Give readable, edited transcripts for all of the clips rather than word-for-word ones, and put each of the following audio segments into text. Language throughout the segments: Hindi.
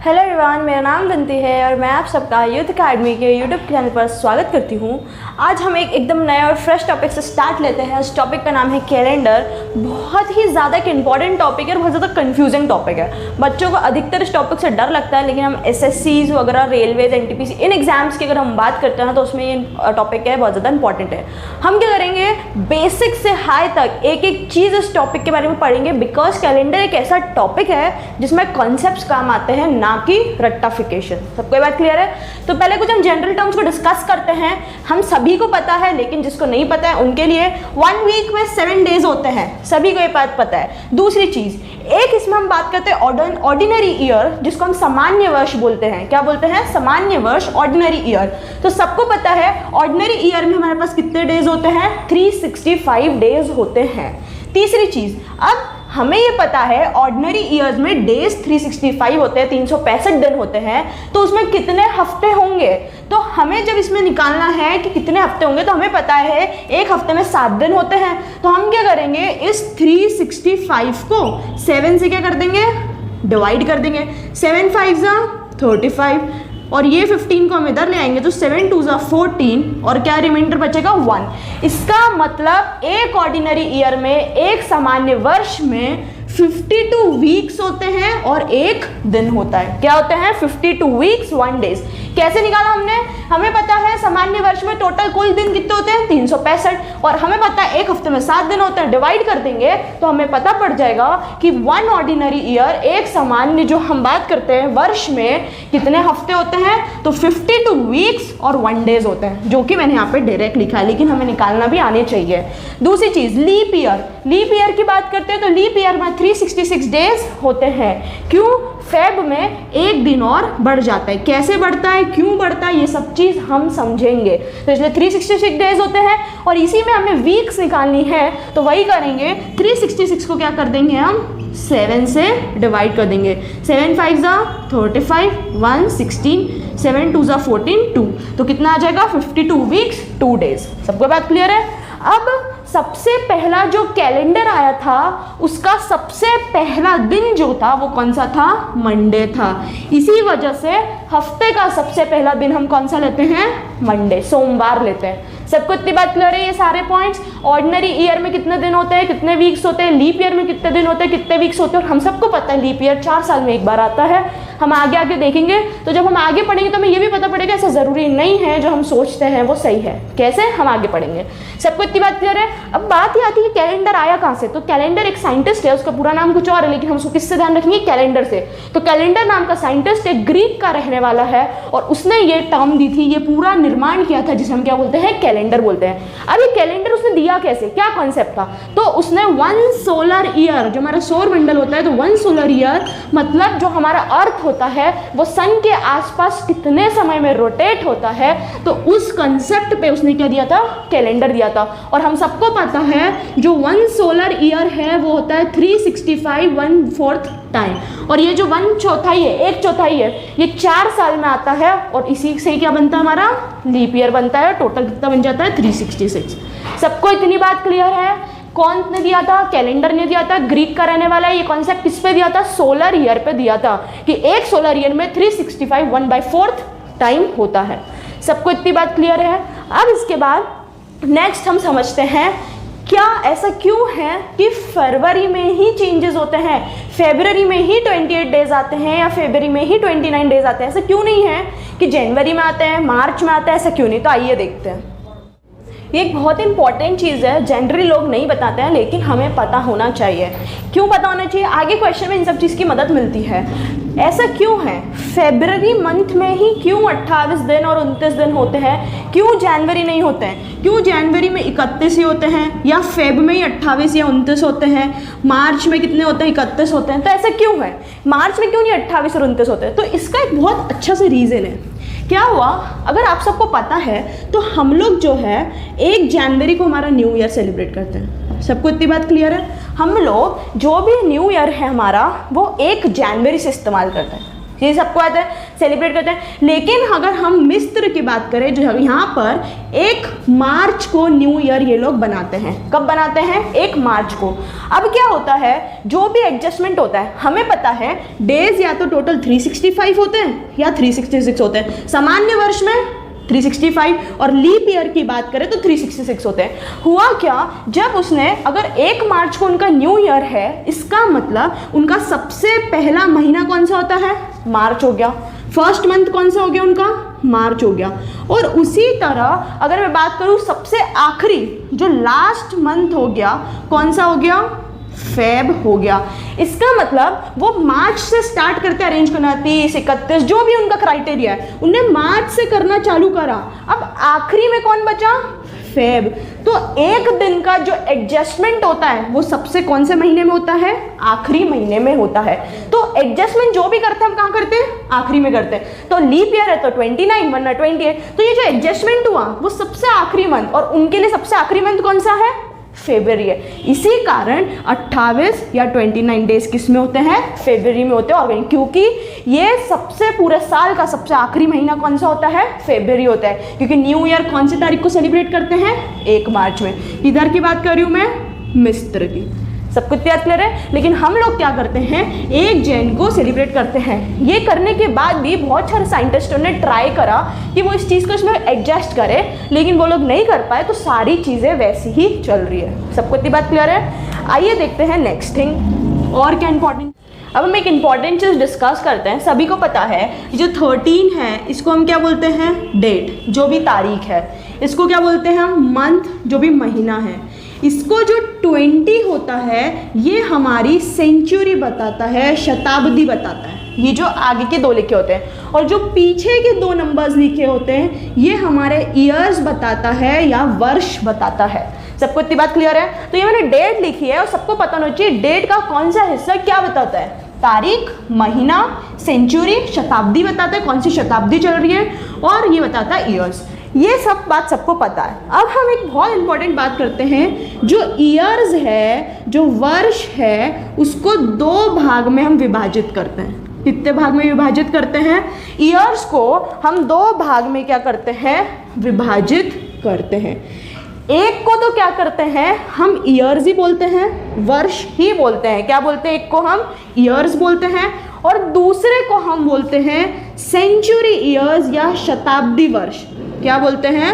हेलो एवरीवन, मेरा नाम बंती है और मैं आप सबका यूथ अकेडमी के यूट्यूब चैनल पर स्वागत करती हूँ। आज हम एक एकदम नया और फ्रेश टॉपिक से स्टार्ट लेते हैं। इस टॉपिक का नाम है कैलेंडर। बहुत ही ज़्यादा एक इंपॉर्टेंट टॉपिक है और बहुत ज़्यादा कंफ्यूजिंग टॉपिक है। बच्चों को अधिकतर इस टॉपिक से डर लगता है, लेकिन हम एसएससीज वगैरह, रेलवेज, एनटीपीसी, इन एग्जाम्स की अगर हम बात करते हैं तो उसमें ये टॉपिक है बहुत ज़्यादा इंपॉर्टेंट है। हम क्या करेंगे, बेसिक से हाई तक एक एक चीज़ इस टॉपिक के बारे में पढ़ेंगे, बिकॉज कैलेंडर एक ऐसा टॉपिक है जिसमें कॉन्सेप्ट्स काम आते हैं, ना कि रट्टाफिकेशन। सबको ये बात क्लियर है? तो पहले कुछ हम जनरल टर्म्स को डिस्कस करते हैं। हम सभी को पता है, लेकिन जिसको नहीं पता है उनके लिए 1 वीक में 7 डेज होते हैं, सभी को ये बात पता है। दूसरी चीज, एक इसमें हम बात करते हैं ऑर्डिनरी ईयर, जिसको हम सामान्य वर्ष बोलते हैं। क्या बोलते हैं? सामान्य वर्ष, ऑर्डिनरी ईयर। तो सबको पता है ऑर्डिनरी ईयर में हमारे पास कितने डेज होते हैं? 365 डेज होते हैं। तीसरी चीज, अब हमें ये पता है ऑर्डिनरी ईयर्स में डेज 365 होते हैं, 365 दिन होते हैं, तो उसमें कितने हफ्ते होंगे? तो हमें जब इसमें निकालना है कि कितने हफ्ते होंगे, तो हमें पता है एक हफ्ते में 7 दिन होते हैं। तो हम क्या करेंगे, इस 365 को 7 से क्या कर देंगे? डिवाइड कर देंगे। 7 5 35 और ये 15 को हम इधर ले आएंगे तो 7 2 14 और क्या रिमाइंडर बचेगा? 1। इसका मतलब एक ऑर्डिनरी ईयर में, एक सामान्य वर्ष में 52 वीक्स होते हैं और एक दिन होता है। क्या होते हैं? 52 वीक्स 1 डेज। कैसे निकाला हमने? हमें पता है सामान्य वर्ष में टोटल कुल दिन कितने होते हैं? 365, और हमें पता है एक हफ्ते में 7 दिन होते हैं। डिवाइड कर देंगे तो हमें पता पड़ जाएगा कि 1 ऑर्डिनरी ईयर, एक सामान्य जो हम बात करते हैं वर्ष में, कितने हफ्ते होते हैं? तो 52 वीक्स और 1 डेज होते हैं, जो कि मैंने यहाँ पे डायरेक्ट लिखा है, लेकिन हमें निकालना भी आने चाहिए। दूसरी चीज, लीप ईयर। लीप ईयर की बात करते हैं तो लीप ईयर में 366 डेज होते हैं। क्यों? फेब में एक दिन और बढ़ जाता है। कैसे बढ़ता है, क्यों बढ़ता है, ये सब चीज हम समझेंगे। तो इसलिए 366 डेज होते हैं और इसी में हमें वीक्स निकालनी है, तो वही करेंगे। 366 को क्या कर देंगे हम? 7 से डिवाइड कर देंगे। 7 5 35 1 16 7 2 14 2, तो कितना आ जाएगा? 52 वीक्स 2 डेज। सबको बात क्लियर है? अब सबसे पहला जो कैलेंडर आया था, उसका सबसे पहला दिन जो था वो कौन सा था? मंडे था। इसी वजह से हफ्ते का सबसे पहला दिन हम कौन सा लेते हैं? मंडे, सोमवार लेते हैं। सबको इतनी बात क्लियर है? ये सारे पॉइंट्स, ऑर्डिनरी ईयर में कितने दिन होते हैं, कितने वीक्स होते हैं, लीप ईयर में कितने दिन होते हैं, कितने वीक्स होते हैं, और हम सबको पता है लीप ईयर 4 साल में एक बार आता है। हम आगे आगे देखेंगे, तो जब हम आगे पढ़ेंगे तो हमें ये भी पता पड़ेगा ऐसा ज़रूरी नहीं है जो हम सोचते हैं वो सही है। कैसे? हम आगे पढ़ेंगे। सबको इतनी बात क्लियर है? अब बात ये आती है कैलेंडर आया कहाँ से। तो कैलेंडर एक साइंटिस्ट है, उसका पूरा नाम कुछ और है, लेकिन हम उसको किससे ध्यान रखेंगे? कैलेंडर से। तो कैलेंडर नाम का साइंटिस्ट एक ग्रीक का रहने वाला है और उसने ये टर्म दी थी, ये पूरा निर्माण किया था, जिसे हम क्या बोलते हैं? कैलेंडर बोलते हैं। अब ये कैलेंडर उसने दिया कैसे, क्या कॉन्सेप्ट था? तो उसने 1 सोलर ईयर, जो हमारा सौर मंडल होता है, तो 1 सोलर ईयर मतलब जो हमारा अर्थ होता है वो सन के आसपास कितने समय में रोटेट होता है, तो उस कंसेप्ट पे उसने क्या दिया था? कैलेंडर दिया था। और हम सबको पता है जो 1 सोलर ईयर है वो होता है 365 1/4 टाइम, और ये जो 1/4 है, 1/4 है, ये 4 साल में आता है, और इसी से क्या बनता है? हमारा लीप ईयर बनता है। टोटल कितना बन जाता है? 366। सबको इतनी बात क्लियर है? कौन ने दिया था? कैलेंडर ने दिया था, ग्रीक का रहने वाला है। ये कॉन्सेप्ट किस पे दिया था? सोलर ईयर पे दिया था, कि एक सोलर ईयर में 365 1/4 टाइम होता है। सबको इतनी बात क्लियर है? अब इसके बाद नेक्स्ट हम समझते हैं क्या ऐसा क्यों है कि फरवरी में ही चेंजेस होते हैं, फरवरी में ही 28 डेज आते हैं, या फरवरी में ही 29 डेज आते हैं। ऐसा क्यों नहीं है कि जनवरी में आते हैं, मार्च में आते हैं? ऐसा क्यों नहीं? तो आइए देखते हैं। ये एक बहुत इंपॉर्टेंट चीज़ है, जनरली लोग नहीं बताते हैं, लेकिन हमें पता होना चाहिए। क्यों पता होना चाहिए? आगे क्वेश्चन में इन सब चीज़ की मदद मिलती है। ऐसा क्यों है? फरवरी मंथ में ही क्यों 28 दिन और 29 दिन होते हैं? क्यों जनवरी नहीं होते हैं? क्यों जनवरी में 31 ही होते हैं, या फेब में ही 28 या 29 होते हैं? मार्च में कितने होते हैं? 31 होते हैं। तो ऐसा क्यों है? मार्च में क्यों नहीं 28 और 29 होते हैं? तो इसका एक बहुत अच्छा सा रीज़न है। क्या हुआ, अगर आप सबको पता है तो हम लोग जो है 1 जनवरी को हमारा न्यू ईयर सेलिब्रेट करते हैं। सबको इतनी बात क्लियर है? हम लोग जो भी न्यू ईयर है हमारा वो 1 जनवरी से इस्तेमाल करते हैं। ये सबको आता है, सेलिब्रेट करते हैं। लेकिन अगर हम मिस्र की बात करें, जो यहाँ पर 1 मार्च को न्यू ईयर ये लोग बनाते हैं। कब बनाते हैं? 1 मार्च को। अब क्या होता है, जो भी एडजस्टमेंट होता है, हमें पता है डेज या तो टोटल 365 होते हैं या 366 होते हैं। सामान्य वर्ष में 365 और लीप ईयर की बात करें तो 366 होते हैं। हुआ क्या, जब उसने अगर 1 मार्च को उनका न्यू ईयर है, इसका मतलब उनका सबसे पहला महीना कौन सा होता है? मार्च हो गया। फर्स्ट मंथ कौन सा हो गया उनका? मार्च हो गया। और उसी तरह अगर मैं बात करूं सबसे आखिरी जो लास्ट मंथ हो गया, कौन सा हो गया? फेब हो गया। इसका मतलब वो मार्च से स्टार्ट करते अरेंज करना, 30, 31 जो भी उनका क्राइटेरिया है, उन्हें मार्च से करना चालू करा। अब आखिरी में कौन बचा? फेब। तो एक दिन का जो एडजस्टमेंट होता है वो सबसे कौन से महीने में होता है? आखिरी महीने में होता है। तो एडजस्टमेंट जो भी करते हैं हम कहाँ करते हैं? आखिरी में करते हैं। तो लीप ईयर है तो 29 वरना 28। तो ये जो एडजस्टमेंट हुआ वो सबसे आखिरी मंथ, और उनके लिए सबसे आखिरी मंथ कौन सा है? फरवरी है। इसी कारण 28 या 29 डेज किस में होते हैं? फरवरी में होते हैं। क्योंकि ये सबसे पूरे साल का सबसे आखिरी महीना कौन सा होता है? फरवरी होता है। क्योंकि न्यू ईयर कौन सी तारीख को सेलिब्रेट करते हैं? 1 मार्च में। इधर की बात कर रही हूँ मैं, मिस्र की। सब कुछ याद क्लियर है। लेकिन हम लोग क्या करते हैं? 1 जैन को सेलिब्रेट करते हैं। ये करने के बाद भी बहुत सारे साइंटिस्टों ने ट्राई करा कि वो इस चीज़ को इसमें एडजस्ट करे, लेकिन वो लोग नहीं कर पाए। तो सारी चीज़ें वैसी ही चल रही है। सबको इतनी बात क्लियर है। आइए देखते हैं नेक्स्ट थिंग और क्या इंपॉर्टेंट। अब हम एक इम्पॉर्टेंट चीज़ डिस्कस करते हैं। सभी को पता है जो 13 है इसको हम क्या बोलते हैं? डेट, जो भी तारीख है। इसको क्या बोलते हैं हम? मंथ, जो भी महीना है। इसको जो 20 होता है ये हमारी सेंचुरी बताता है, शताब्दी बताता है। ये जो आगे के 2 लिखे होते हैं, और जो पीछे के 2 नंबर्स लिखे होते हैं ये हमारे ईयर्स बताता है या वर्ष बताता है। सबको इतनी बात क्लियर है। तो ये मैंने डेट लिखी है और सबको पता होना चाहिए डेट का कौन सा हिस्सा क्या बताता है। तारीख, महीना, सेंचुरी, शताब्दी बताता है कौन सी शताब्दी चल रही है, और ये बताता है ईयर्स। ये सब बात सबको पता है। अब हम एक बहुत इंपॉर्टेंट बात करते हैं। जो ईयर्स है, जो वर्ष है, उसको 2 भाग में हम विभाजित करते हैं। कितने भाग में विभाजित करते हैं? ईयर्स को हम 2 भाग में क्या करते हैं? विभाजित करते हैं। एक को तो क्या करते हैं हम? ईयर्स ही बोलते हैं, वर्ष ही बोलते हैं। क्या बोलते हैं? एक को हम ईयर्स बोलते हैं और दूसरे को हम बोलते हैं सेंचुरी ईयर्स या शताब्दी वर्ष। क्या बोलते हैं?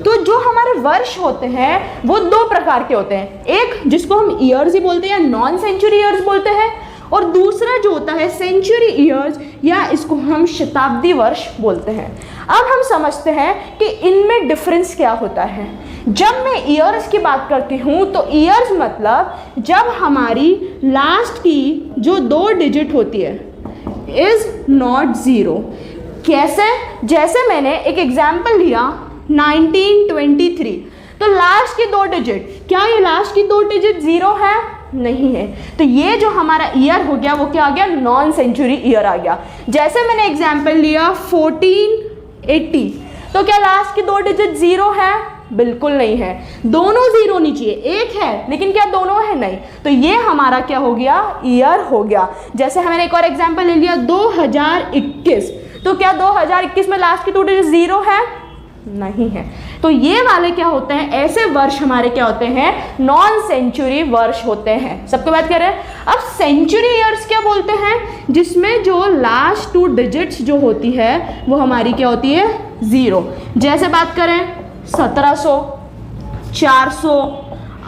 तो जो हमारे वर्ष होते हैं वो 2 प्रकार के होते हैं। एक जिसको हम ईयर्स ही बोलते हैं या नॉन सेंचुरी ईयर्स बोलते हैं, और दूसरा जो होता है सेंचुरी ईयर्स या इसको हम शताब्दी वर्ष बोलते हैं। अब हम समझते हैं कि इनमें डिफरेंस क्या होता है। जब मैं ईयर्स की बात करती हूँ तो ईयर्स मतलब जब हमारी लास्ट की जो 2 डिजिट होती है इज नॉट 0। कैसे? जैसे मैंने एक एग्जाम्पल लिया 1923, तो लास्ट की 2 डिजिट, क्या ये लास्ट की 2 डिजिट 0 है? नहीं है। तो ये जो हमारा ईयर हो गया वो क्या आ गया? नॉन सेंचुरी ईयर आ गया। जैसे मैंने एग्जाम्पल लिया 1480, तो क्या लास्ट की 2 डिजिट 0 है? बिल्कुल नहीं है। दोनों 0 होनी चाहिए। एक है लेकिन क्या दोनों है? नहीं। तो ये हमारा क्या हो गया? ईयर हो गया। जैसे मैंने एक और एग्जाम्पल ले लिया 2021, तो क्या 2021 में लास्ट की 2 डिजिट 0 है? नहीं है। तो ये वाले क्या होते हैं? ऐसे वर्ष हमारे क्या होते हैं? नॉन सेंचुरी वर्ष होते हैं। सबको बात करें। अब सेंचुरी ईयर्स क्या बोलते हैं? जिसमें जो लास्ट 2 डिजिट्स जो होती है वो हमारी क्या होती है? 0। जैसे बात करें 1700, 400,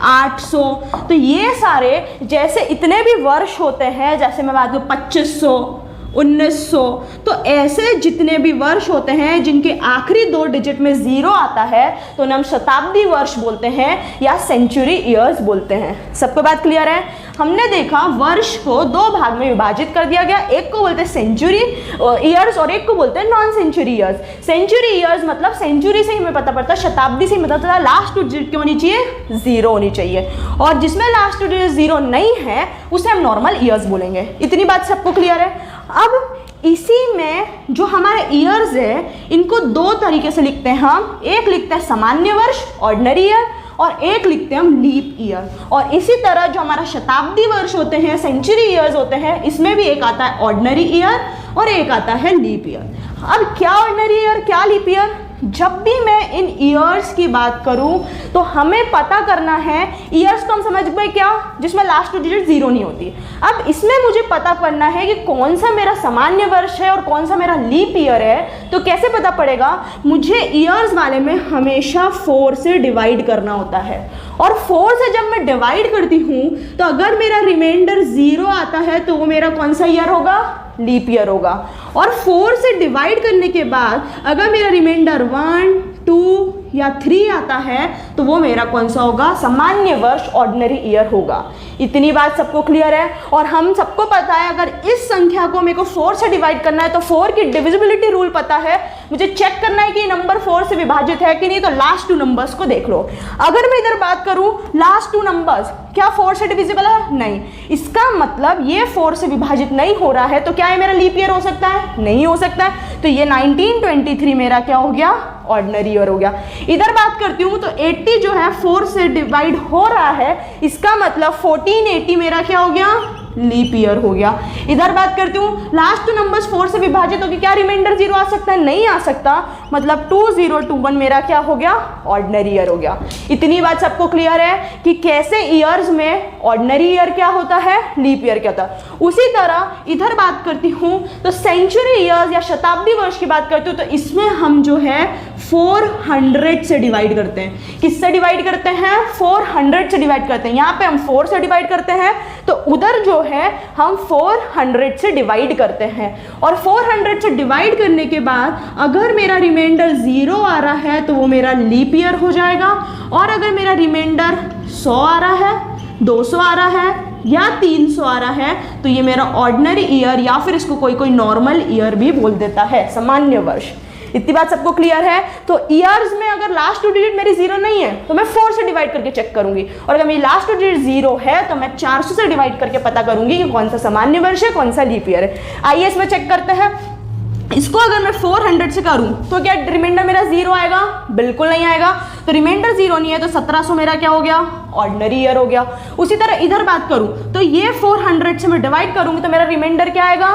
800, तो ये सारे जैसे इतने भी वर्ष होते हैं, जैसे मैं बात करूँ 2500, 1900, तो ऐसे जितने भी वर्ष होते हैं जिनके आखिरी 2 डिजिट में 0 आता है तो उन्हें हम शताब्दी वर्ष बोलते हैं या सेंचुरी ईयर्स बोलते हैं। सबको बात क्लियर है। हमने देखा वर्ष को 2 भाग में विभाजित कर दिया गया। एक को बोलते हैं सेंचुरी ईयर्स और एक को बोलते हैं non century years. Century years मतलब सेंचुरी से ही हमें पता पड़ता है, शताब्दी से ही पता चलता लास्ट 2 डिजिट क्यों होनी चाहिए? 0 होनी चाहिए। और जिसमें लास्ट 2 डिजिट 0 नहीं है उसे हम नॉर्मल ईयर्स बोलेंगे। इतनी बात सबको क्लियर है। अब इसी में जो हमारे ईयर्स है इनको 2 तरीके से लिखते हैं हम। एक लिखते हैं सामान्य वर्ष, ऑर्डिनरी ईयर, और एक लिखते हैं हम लीप ईयर। और इसी तरह जो हमारा शताब्दी वर्ष होते हैं, सेंचुरी ईयर्स होते हैं, इसमें भी एक आता है ऑर्डिनरी ईयर और एक आता है लीप ईयर। अब क्या ऑर्डिनरी ईयर, क्या लीप ईयर? जब भी मैं इन ईयर्स की बात करूं तो हमें पता करना है, ईयर्स को हम समझ गए क्या, जिसमें लास्ट 2 डिजिट 0 नहीं होती। अब इसमें मुझे पता करना है कि कौन सा मेरा सामान्य वर्ष है और कौन सा मेरा लीप ईयर है। तो कैसे पता पड़ेगा? मुझे ईयर्स वाले में हमेशा 4 से डिवाइड करना होता है, और 4 से जब मैं डिवाइड करती हूँ तो अगर मेरा रिमाइंडर 0 आता है तो वो मेरा कौन सा ईयर होगा? लीप ईयर होगा। और 4 से डिवाइड करने के बाद अगर मेरा रिमाइंडर 1, 2 या 3 आता है तो वो मेरा कौन सा होगा? सामान्य वर्ष, ऑर्डिनरी ईयर होगा। इतनी बात सबको क्लियर है? और हम सबको पता है अगर इस संख्या को मेरे को 4 से डिवाइड करना है तो 4 की डिविजिबिलिटी रूल पता है, मुझे चेक करना है कि ये नंबर 4 से विभाजित है कि नहीं, तो लास्ट 2 नंबर्स को देख लो। अगर मैं इधर बात करूं लास्ट 2 नंबर्स, क्या 4 से डिविजिबल है? नहीं। इसका मतलब ये 4 से विभाजित नहीं हो रहा है, तो क्या ये मेरा लीप ईयर हो सकता है? नहीं हो सकता है। तो ये 1923 मेरा क्या हो गया? ऑर्डिनरी ईयर हो गया। इधर बात करती हूँ तो 80 जो है 4 से डिवाइड हो रहा है, इसका मतलब 1480 मेरा क्या हो गया? लीप ईयर हो गया। इधर बात करती हूँ लास्ट 2 नंबर्स 4 से विभाजित होगी, क्या रिमाइंडर 0 आ सकता है? नहीं आ सकता, मतलब 2021 मेरा क्या हो गया? ऑर्डिनरी ईयर हो गया। इतनी बात सबको क्लियर है कि कैसे ईयर्स में ऑर्डिनरी ईयर क्या होता है, लीप ईयर क्या होता है। उसी तरह इधर बात करती हूँ तो सेंचुरी ईयर्स या शताब्दी वर्ष की बात करती हूँ तो इसमें हम जो है 400 से डिवाइड करते हैं। किससे डिवाइड करते हैं? 400 से डिवाइड करते हैं। यहाँ पे हम 4 से डिवाइड करते हैं तो उधर जो है हम 400 से डिवाइड करते हैं, और 400 से डिवाइड करने के बाद अगर मेरा रिमाइंडर 0 आ रहा है तो वो मेरा लीप ईयर हो जाएगा, और अगर मेरा रिमाइंडर 100 आ रहा है, 200 आ रहा है या 300 आ रहा है तो ये मेरा ऑर्डिनरी ईयर, या फिर इसको कोई कोई नॉर्मल ईयर भी बोल देता है, सामान्य वर्ष। इतनी बात सबको क्लियर है? तो ईयर्स में अगर लास्ट 2 डिजिट मेरी 0 नहीं है तो मैं 4 से डिवाइड करके चेक करूंगी, और अगर मेरी लास्ट 2 डिजिट 0 है तो मैं 400 से डिवाइड करके पता करूंगी कि कौन सा सामान्य वर्ष है, कौन सा लीप ईयर है। आइए इसमें चेक करते हैं। इसको अगर मैं 400 से करूं तो क्या रिमाइंडर मेरा 0 आएगा? बिल्कुल नहीं आएगा। तो रिमाइंडर 0 नहीं है तो 1700 मेरा क्या हो गया? ऑर्डिनरी ईयर हो गया। उसी तरह इधर बात करूं तो ये 400 से मैं डिवाइड करूंगी तो मेरा रिमाइंडर क्या आएगा?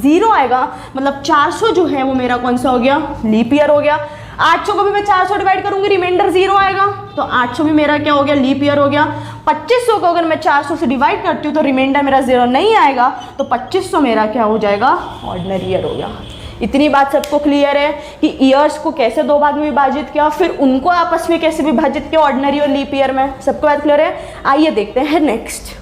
0 आएगा, मतलब 400 जो है वो मेरा कौन सा हो गया? लीप ईयर हो गया। 800 को भी मैं 400 डिवाइड करूंगी, रिमाइंडर 0 आएगा तो 800 भी मेरा क्या हो गया? लीप ईयर हो गया। 2500 को अगर मैं 400 से डिवाइड करती हूँ तो रिमाइंडर मेरा 0 नहीं आएगा तो 2500 मेरा क्या हो जाएगा? ऑर्डिनरी ईयर हो गया। इतनी बात सबको क्लियर है कि ईयर्स को कैसे 2 भाग में विभाजित किया, फिर उनको आपस में कैसे विभाजित किया ऑर्डिनरी और लीप ईयर में, सबको बात क्लियर है? आइए देखते हैं नेक्स्ट।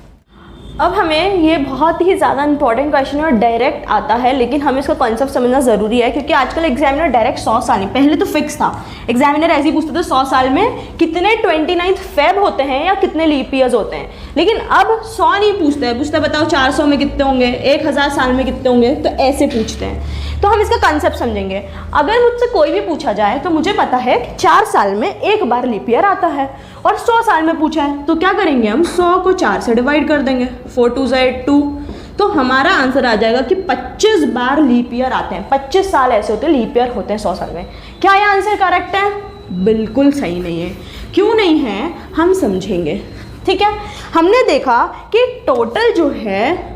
अब हमें ये बहुत ही ज़्यादा इंपॉर्टेंट क्वेश्चन है और डायरेक्ट आता है, लेकिन हमें इसका कॉन्सेप्ट समझना ज़रूरी है क्योंकि आजकल एग्जामिनर डायरेक्ट 100 साल नहीं, पहले तो फिक्स था एग्जामिनर ऐसे ही पूछते थे 100 साल में कितने 29 फेब होते हैं या कितने लीप ईयर्स होते हैं, लेकिन अब 100 नहीं पूछते हैं, पूछते बताओ 400 में कितने होंगे, 1000 साल में कितने होंगे, तो ऐसे पूछते हैं। तो हम इसका कॉन्सेप्ट समझेंगे। अगर मुझसे कोई भी पूछा जाए तो मुझे पता है कि 4 साल में एक बार लीप ईयर आता है, और 100 साल में पूछा है तो क्या करेंगे हम? 100 को 4 से डिवाइड कर देंगे, 4 2 2, तो हमारा आंसर आ जाएगा कि 25 बार लीप ईयर आते हैं। 25 साल ऐसे होते हैं लीप ईयर होते हैं 100 साल में। क्या यह आंसर करेक्ट है? बिल्कुल सही नहीं है। क्यों नहीं है हम समझेंगे, ठीक है। हमने देखा कि टोटल जो है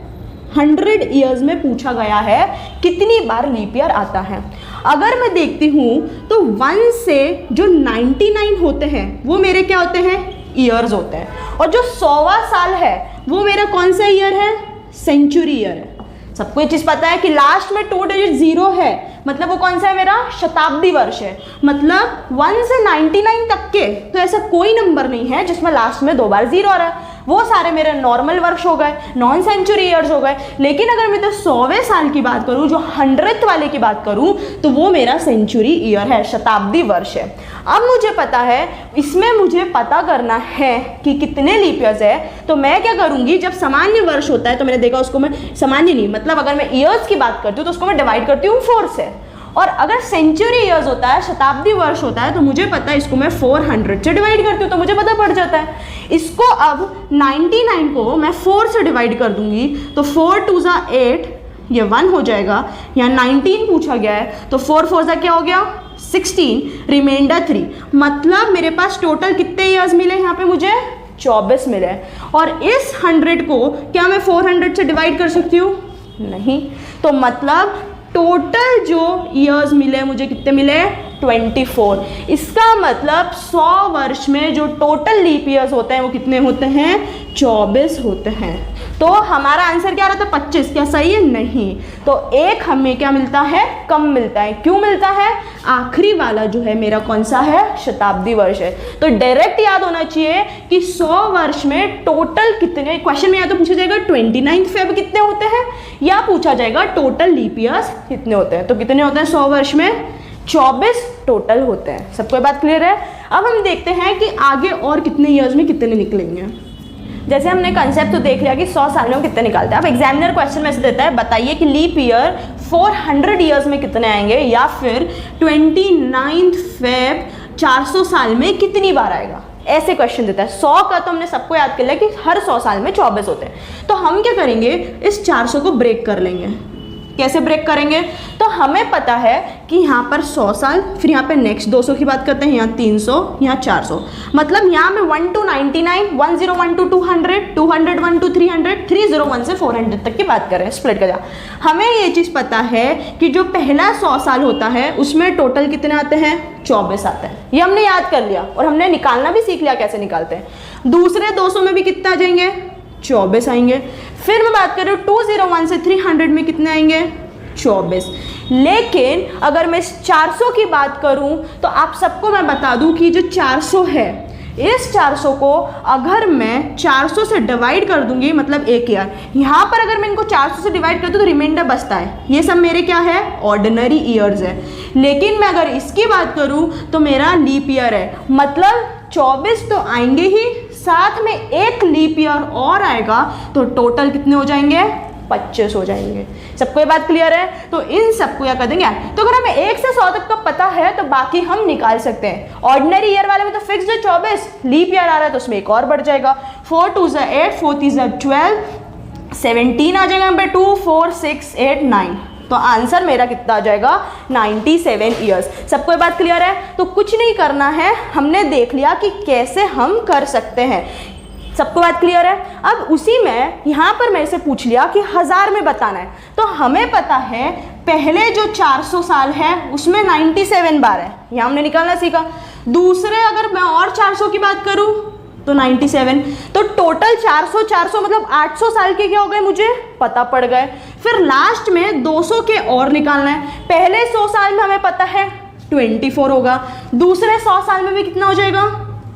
100 ईयर्स में पूछा गया है कितनी बार लीप ईयर आता है। अगर मैं देखती हूँ तो 1 से जो 99 होते हैं वो मेरे क्या होते हैं? ईयर्स होते हैं, और जो 100वां साल है वो मेरा कौन सा ईयर है? सेंचुरी ईयर है। सबको ये चीज़ पता है कि लास्ट में 2 डिजिट 0 है, मतलब वो कौन सा है? मेरा शताब्दी वर्ष है। मतलब 1 से 99 तक के तो ऐसा कोई नंबर नहीं है जिसमें लास्ट में 2 बार 0 आ रहा है, वो सारे मेरे नॉर्मल वर्ष हो गए, नॉन सेंचुरी ईयर्स हो गए। लेकिन अगर मैं तो 100वें साल की बात करूं, जो 100th वाले की बात करूं, तो वो मेरा सेंचुरी ईयर है, शताब्दी वर्ष है। अब मुझे पता है, इसमें मुझे पता करना है कि कितने लीप ईयर्स है, तो मैं क्या करूंगी? जब सामान्य वर्ष होता है तो मैंने देखा उसको मैं सामान्य नहीं, मतलब अगर मैं ईयर्स की बात करती हूँ तो उसको मैं डिवाइड करती हूँ 4 से, और अगर सेंचुरी ईयर्स होता है, शताब्दी वर्ष होता है, तो मुझे पता है इसको मैं 400 से डिवाइड करती हूँ तो मुझे पता पड़ जाता है। इसको अब 99 को मैं 4 से डिवाइड कर दूंगी तो 4 2 8, ये 1 हो जाएगा। यहाँ 19 पूछा गया है तो 4 4 क्या हो गया? 16, रिमाइंडर 3, मतलब मेरे पास टोटल कितने ईयर्स मिले यहाँ पे? मुझे 24 मिले। और इस 100 को क्या मैं 400 से डिवाइड कर सकती हूँ? नहीं। तो मतलब टोटल जो ईयर्स मिले मुझे कितने मिले 24। इसका मतलब 100 वर्ष में जो टोटल लीप ईयर्स होते हैं वो कितने होते हैं 24 होते हैं। तो हमारा आंसर क्या रहा था 25, क्या सही है? नहीं। तो एक हमें क्या मिलता है कम मिलता है। क्यों मिलता है? आखिरी वाला जो है मेरा कौन सा है शताब्दी वर्ष है। तो डायरेक्ट याद होना चाहिए कि 100 वर्ष में टोटल कितने, क्वेश्चन में या तो पूछा जाएगा 29 फेब कितने होते हैं या पूछा जाएगा टोटल लीप ईयर्स कितने होते हैं। तो कितने होते हैं 100 वर्ष में 24 टोटल होते हैं। सबको ये बात क्लियर है? अब हम देखते हैं कि आगे और कितने ईयर्स में कितने निकलेंगे। जैसे हमने कंसेप्ट तो देख लिया कि 100 साल में हम कितने निकालते हैं। अब एग्जामिनर क्वेश्चन में से देता है बताइए कि लीप ईयर 400 ईयर्स में कितने आएंगे या फिर 29 फेब 400 साल में कितनी बार आएगा, ऐसे क्वेश्चन देता है। 100 का तो हमने सबको याद कर लिया कि हर 100 साल में 24 होते हैं। तो हम क्या करेंगे, इस 400 को ब्रेक कर लेंगे। कैसे ब्रेक करेंगे? तो हमें पता है कि यहाँ पर 100 साल, फिर यहाँ पे नेक्स्ट 200 की बात करते हैं, यहाँ 300, यहाँ 400, मतलब यहाँ में 1 to 99, 101 to 200, 201 to 300, 301 से 400 तक की बात करें, स्प्लिट कर दिया। हमें ये चीज़ पता है कि जो पहला 100 साल होता है उसमें टोटल कितने आते हैं 24 आते हैं। ये हमने याद कर लिया और हमने निकालना भी सीख लिया कैसे निकालते हैं। दूसरे 200 में भी कितना आ जाएंगे 24 आएंगे। फिर मैं बात कर रही हूँ 201 से 300 में कितने आएंगे 24। लेकिन अगर मैं इस 400 की बात करूं तो आप सबको मैं बता दूं कि जो 400 है, इस 400 को अगर मैं 400 से डिवाइड कर दूंगी, मतलब एक ईयर, यहाँ पर अगर मैं इनको 400 से डिवाइड कर दूँ तो रिमाइंडर बचता है। ये सब मेरे क्या है ऑर्डिनरी ईयर्स है। लेकिन मैं अगर इसकी बात करूँ तो मेरा लीप ईयर है, मतलब 24 तो आएंगे ही, साथ में एक लीप ईयर और आएगा तो टोटल कितने हो जाएंगे 25 हो जाएंगे। सबको ये बात क्लियर है? तो इन सबको क्या कर देंगे। तो अगर हमें 1 से 100 तक का पता है तो बाकी हम निकाल सकते हैं। ऑर्डिनरी ईयर वाले में तो फिक्स्ड है 24, लीप ईयर आ रहा है तो उसमें एक और बढ़ जाएगा। 4 2 8, 4 3 12, 17 आ जाएगा यहाँ पे 2 4 6 8 9। तो आंसर मेरा कितना आ जाएगा 97 ईयर्स। सबको ये बात क्लियर है? तो कुछ नहीं करना है, हमने देख लिया कि कैसे हम कर सकते हैं। सबको बात क्लियर है? अब उसी में यहाँ पर मैं से पूछ लिया कि 1000 में बताना है। तो हमें पता है पहले जो 400 साल है उसमें 97 बार है, यहाँ हमने निकालना सीखा। दूसरे अगर मैं और 400 की बात करूँ तो 97, तो टोटल 400 400 मतलब 800 साल के क्या हो गए मुझे पता पड़ गए। फिर लास्ट में 200 के और निकालना है। पहले 100 साल में हमें पता है 24 होगा, दूसरे 100 साल में भी कितना हो जाएगा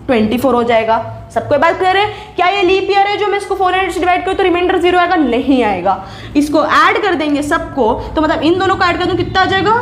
24 हो जाएगा। सबको बात क्लियर है? क्या ये लीप ईयर है जो मैं इसको 400 से डिवाइड करूँ तो रिमाइंडर 0 आएगा? नहीं आएगा। इसको ऐड कर देंगे सबको, तो मतलब इन दोनों को ऐड कर दूँ कितना आ जाएगा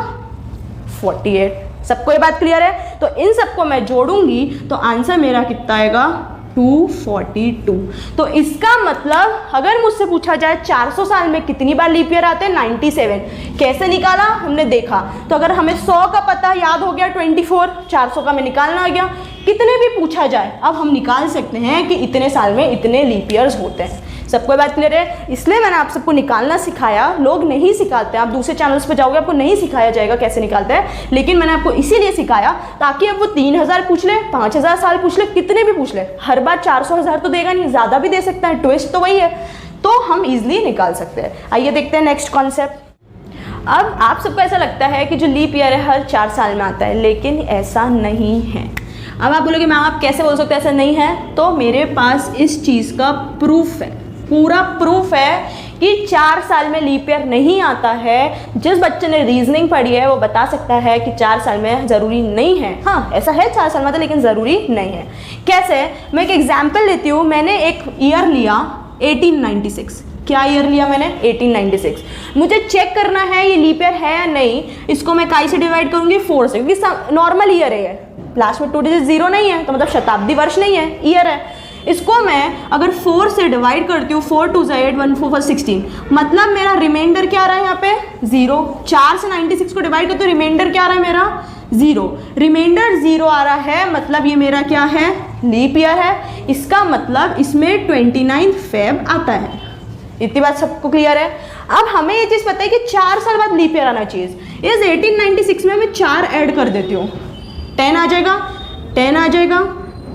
48। सबको ये बात क्लियर है? तो इन सबको मैं जोड़ूंगी तो आंसर मेरा कितना आएगा 242। तो इसका मतलब अगर मुझसे पूछा जाए 400 साल में कितनी बार लीप ईयर आते हैं 97, कैसे निकाला हमने देखा। तो अगर हमें 100 का पता याद हो गया 24, 400 का मैं निकालना आ गया, कितने भी पूछा जाए अब हम निकाल सकते हैं कि इतने साल में इतने लीप ईयर्स होते हैं। सबको बात क्लियर है? इसलिए मैंने आप सबको निकालना सिखाया। लोग नहीं सिखाते हैं, आप दूसरे चैनल्स पर जाओगे आपको नहीं सिखाया जाएगा कैसे निकालते हैं, लेकिन मैंने आपको इसीलिए सिखाया ताकि अब वो 3000 पूछ ले, 5000 साल पूछ ले, कितने भी पूछ ले, हर बार 400 1000 तो देगा नहीं, ज़्यादा भी दे सकता है, ट्विस्ट तो वही है, तो हम इजिली निकाल सकते हैं। आइए देखते हैं नेक्स्ट कॉन्सेप्ट। अब आप सबको ऐसा लगता है कि जो लीप ईयर है हर 4 साल में आता है, लेकिन ऐसा नहीं है। अब आप बोलोगे मैम आप कैसे बोल सकते हैं ऐसा नहीं है? तो मेरे पास इस चीज़ का प्रूफ है, पूरा प्रूफ है कि 4 साल में लीप ईयर नहीं आता है। जिस बच्चे ने रीजनिंग पढ़ी है वो बता सकता है कि 4 साल में ज़रूरी नहीं है। हाँ ऐसा है 4 साल में आता है लेकिन ज़रूरी नहीं है। कैसे? मैं एक एग्जाम्पल लेती हूँ। मैंने एक ईयर लिया 1896। क्या ईयर लिया मैंने 1896। मुझे चेक करना है ये लीप ईयर है या नहीं। इसको मैं काई से डिवाइड करूँगी 4 से, क्योंकि नॉर्मल ईयर है, लास्ट में 2 डिजिट 0 नहीं है तो मतलब शताब्दी वर्ष नहीं है, ईयर है। इसको मैं अगर 4 से डिवाइड करती हूँ, 4 2 8 1 4 4 16, मतलब मेरा रिमाइंडर क्या आ रहा है यहाँ पे 0। 4 से 96 को डिवाइड करती हूँ, रिमाइंडर क्या आ रहा है मेरा 0। रिमाइंडर 0 आ रहा है, मतलब ये मेरा क्या है लीप ईयर है। इसका मतलब इसमें 29 फेब आता है। इतनी बात सबको क्लियर है? अब हमें ये चीज़ पता है कि 4 साल बाद लीप ईयर आना चाहिए। इस 1896 में मैं 4 ऐड कर देती हूँ, 10 आ जाएगा, 10 आ जाएगा,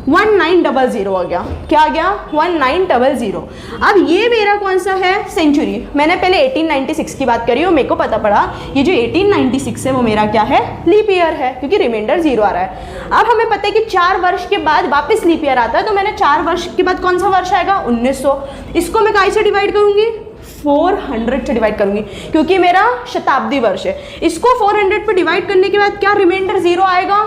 1900 हो गया। क्या आ गया? 1900। अब ये मेरा कौन सा है? सेंचुरी। मैंने पहले 1896 की बात करी और मेरे को पता पड़ा ये जो 1896 है वो मेरा क्या है? लीप ईयर है, क्योंकि रिमाइंडर 0 आ रहा है। अब हमें पता है कि 4 वर्ष के बाद वापस लीप ईयर आता है, तो मैंने 4 वर्ष के बाद कौन सा वर्ष आएगा? 1900। इसको मैं काय से डिवाइड करूंगी? 400 से डिवाइड करूंगी, क्योंकि मेरा शताब्दी वर्ष है। इसको 400 पे डिवाइड करने के बाद क्या रिमाइंडर 0 आएगा?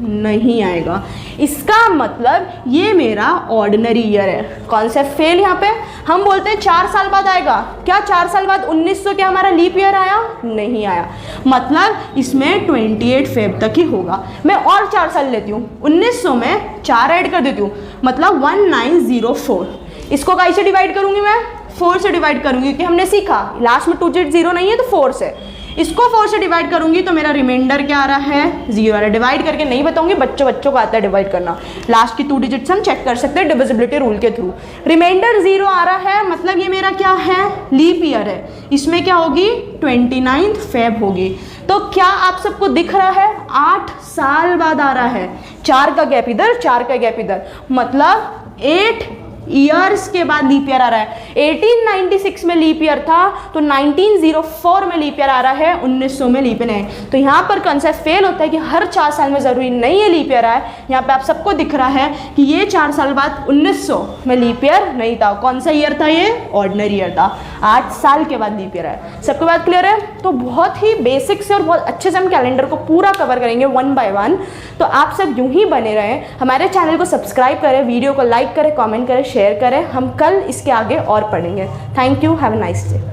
नहीं आएगा। इसका मतलब ये मेरा ऑर्डिनरी ईयर है। Concept fail. यहाँ पे हम बोलते हैं 4 साल बाद आएगा। क्या 4 साल बाद 1900 क्या हमारा लीप ईयर आया? नहीं आया। मतलब इसमें 28 फेब तक ही होगा। मैं और 4 साल लेती हूँ, 1900 में 4 ऐड कर देती हूँ, मतलब 1904। इसको कैसे डिवाइड करूँगी मैं? 4 से डिवाइड करूँगी, क्योंकि हमने सीखा लास्ट में 2 डिजिट 0 नहीं है तो 4 से। इसको 4 से डिवाइड करूंगी तो मेरा रिमाइंडर क्या आ रहा है? 0 आ रहा है। डिवाइड करके नहीं बताऊंगी, बच्चों को आता है डिवाइड करना। लास्ट की 2 डिजिट्स हम चेक कर सकते हैं डिविजिबिलिटी रूल के थ्रू। रिमाइंडर 0 आ रहा है, मतलब ये मेरा क्या है? लीप ईयर है। इसमें क्या होगी? 29 फेब होगी। तो क्या आप सबको दिख रहा है? 8 साल बाद आ रहा है। 4 का गैप इधर, 4 का गैप इधर, मतलब 8 ईयर्स के बाद लीप ईयर आ रहा है। 1896 में लीप ईयर था तो 1904 में लीप ईयर आ रहा है, 1900 में लीप ईयर है। तो यहाँ पर कंसेप्ट फेल होता है कि हर 4 साल में ज़रूरी नहीं है लीप ईयर आए। यहाँ पे आप सबको दिख रहा है कि ये 4 साल बाद 1900 में लीप ईयर नहीं था। कौन सा ईयर था ये? ऑर्डिनरी ईयर था। 8 साल के बाद लीप ईयर आए। सबको बात क्लियर है? तो बहुत ही बेसिक से और बहुत अच्छे से हम कैलेंडर को पूरा कवर करेंगे 1 बाय 1। तो आप सब यूं ही बने रहें, हमारे चैनल को सब्सक्राइब करें, वीडियो को लाइक करें, कमेंट करें, शेयर करें। हम कल इसके आगे और पढ़ेंगे। Thank you. Have a nice day.